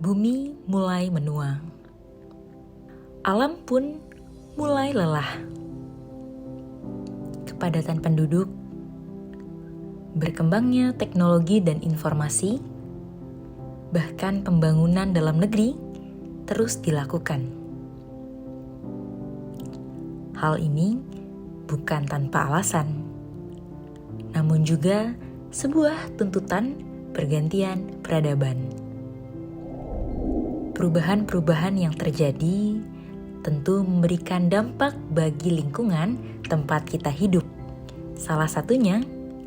Bumi mulai menua. Alam pun mulai lelah. Kepadatan penduduk, berkembangnya teknologi dan informasi, bahkan pembangunan dalam negeri terus dilakukan. Hal ini bukan tanpa alasan, namun juga sebuah tuntutan pergantian peradaban. Perubahan-perubahan yang terjadi tentu memberikan dampak bagi lingkungan tempat kita hidup. Salah satunya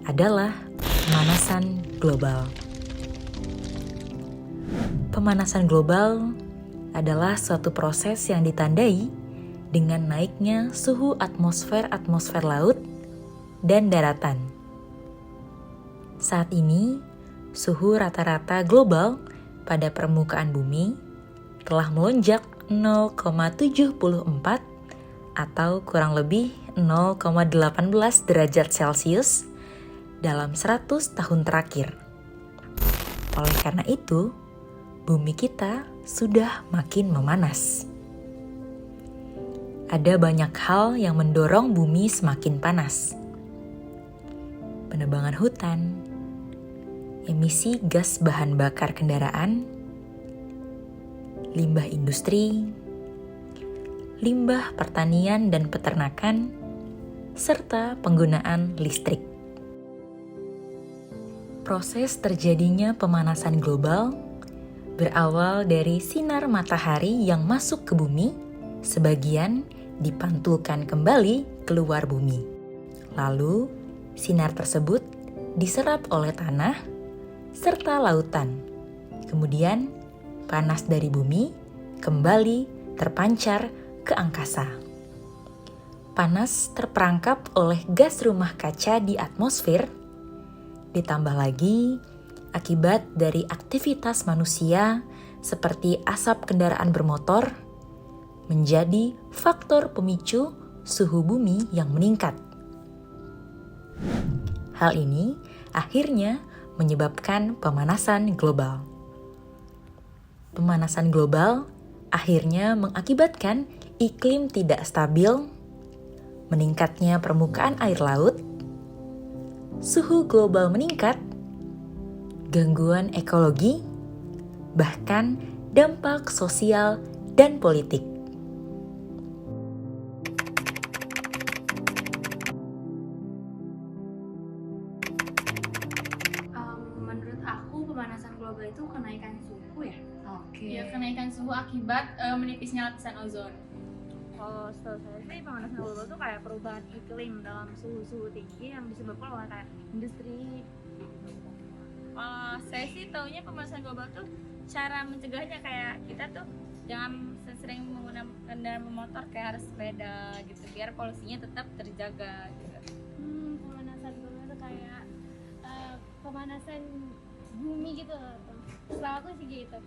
adalah pemanasan global. Pemanasan global adalah suatu proses yang ditandai dengan naiknya suhu atmosfer laut dan daratan. Saat ini, suhu rata-rata global pada permukaan bumi telah melonjak 0,74 atau kurang lebih 0,18 derajat Celcius dalam 100 tahun terakhir. Oleh karena itu, bumi kita sudah makin memanas. Ada banyak hal yang mendorong bumi semakin panas. Penebangan hutan, emisi gas bahan bakar kendaraan, limbah industri, limbah pertanian dan peternakan, serta penggunaan listrik. Proses terjadinya pemanasan global berawal dari sinar matahari yang masuk ke bumi, sebagian dipantulkan kembali keluar bumi. Lalu, sinar tersebut diserap oleh tanah serta lautan. Kemudian, panas dari bumi kembali terpancar ke angkasa. Panas terperangkap oleh gas rumah kaca di atmosfer, ditambah lagi akibat dari aktivitas manusia seperti asap kendaraan bermotor, menjadi faktor pemicu suhu bumi yang meningkat. Hal ini akhirnya menyebabkan pemanasan global. Pemanasan global akhirnya mengakibatkan iklim tidak stabil, meningkatnya permukaan air laut, suhu global meningkat, gangguan ekologi, bahkan dampak sosial dan politik. Menurut aku pemanasan global itu kenaikan suhu ya. Ya, kenaikan suhu akibat menipisnya lapisan ozon. Kalau setahu saya sih pemanasan global itu kayak perubahan iklim dalam suhu-suhu tinggi yang disebabkan oleh kayak industri. Saya sih taunya pemanasan global tuh cara mencegahnya kayak kita tuh jangan sering menggunakan kendaraan bermotor, kayak harus sepeda gitu biar polusinya tetap terjaga gitu. Pemanasan global itu kayak pemanasan bumi gitu. Setahu aku sih gitu.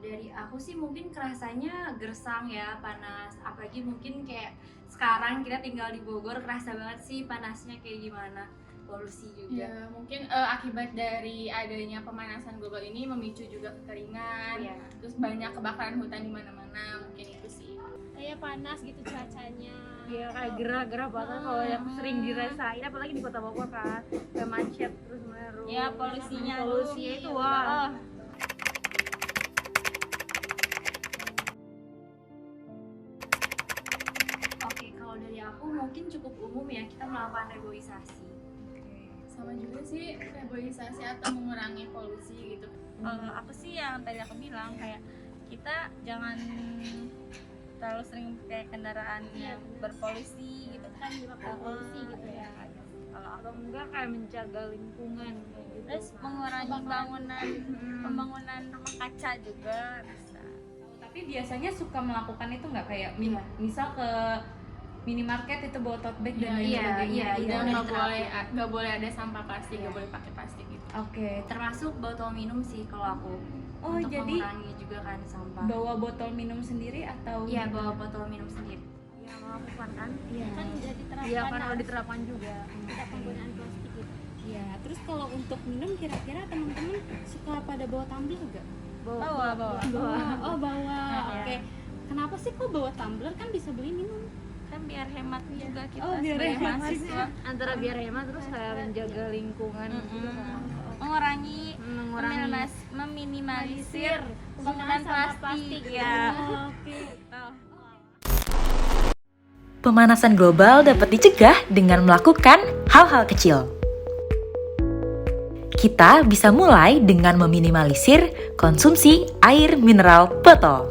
Dari aku sih mungkin kerasanya gersang ya, panas. Apalagi mungkin kayak sekarang kita tinggal di Bogor, kerasa banget sih panasnya kayak gimana. Polusi juga. Ya, mungkin akibat dari adanya pemanasan global ini memicu juga kekeringan, Iya. terus banyak kebakaran hutan di mana-mana, mungkin itu sih. Kayak panas gitu cuacanya. Iya, kayak gerah-gerah banget kalau yang sering dirasain, apalagi di Kota Bogor kan, kayak macet terus menerus. Ya, polusinya itu wah. Oke, kalau dari aku mungkin cukup umum ya, kita melakukan reboisasi. Sama juga sih reboisasi atau mengurangi polusi gitu. Aku sih yang tadi aku bilang kayak kita jangan terlalu sering pakai kendaraan yang berpolusi gitu Kan menyebabkan polusi gitu ya. Kalau aku Atau enggak kayak menjaga lingkungan kayak gitu. terus mengurangi pembangunan rumah kaca juga bisa. Tapi biasanya suka melakukan itu nggak kayak Iya. misal ke minimarket itu bawa tote bag dan lain Iya, sebagainya. iya, Itu iya. Dan udah nggak boleh ada sampah plastik, nggak Iya. boleh pakai plastik gitu. Oke. Termasuk botol minum sih kalau aku. Oh, Untuk jadi mengurangi juga kan sampah. bawa botol minum sendiri atau Iya, bawa botol minum sendiri. Yang melakukan kan? Kan udah diterapkan Iya kan harus udah diterapkan juga. tidak penggunaan plastik gitu. Ya, terus kalau untuk minum kira-kira teman-teman suka pada bawa tumbler nggak? Bawa. Oh, bawa. Iya. Oke. Kenapa sih kok bawa tumbler, kan bisa beli minum? Kan biar hemat juga kita Oh, biar sebagai hemat mahasiswa. Antara biar hemat terus kayak menjaga lingkungan gitu kan. Mengurangi meminimalisir penggunaan plastik ya. Oke. Pemanasan global dapat dicegah dengan melakukan hal-hal kecil. Kita bisa mulai dengan meminimalisir konsumsi air mineral botol.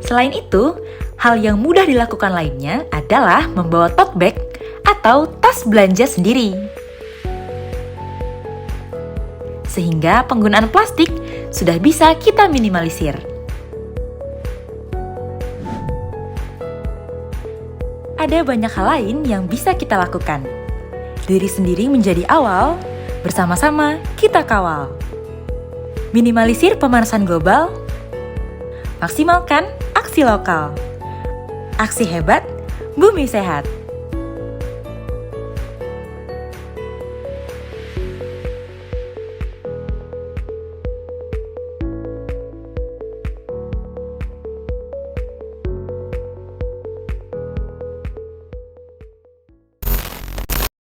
Selain itu, hal yang mudah dilakukan lainnya adalah membawa tote bag atau tas belanja sendiri. Sehingga penggunaan plastik sudah bisa kita minimalisir. Ada banyak hal lain yang bisa kita lakukan. Diri sendiri menjadi awal, bersama-sama kita kawal. Minimalisir pemanasan global, maksimalkan aksi lokal. Aksi hebat, bumi sehat.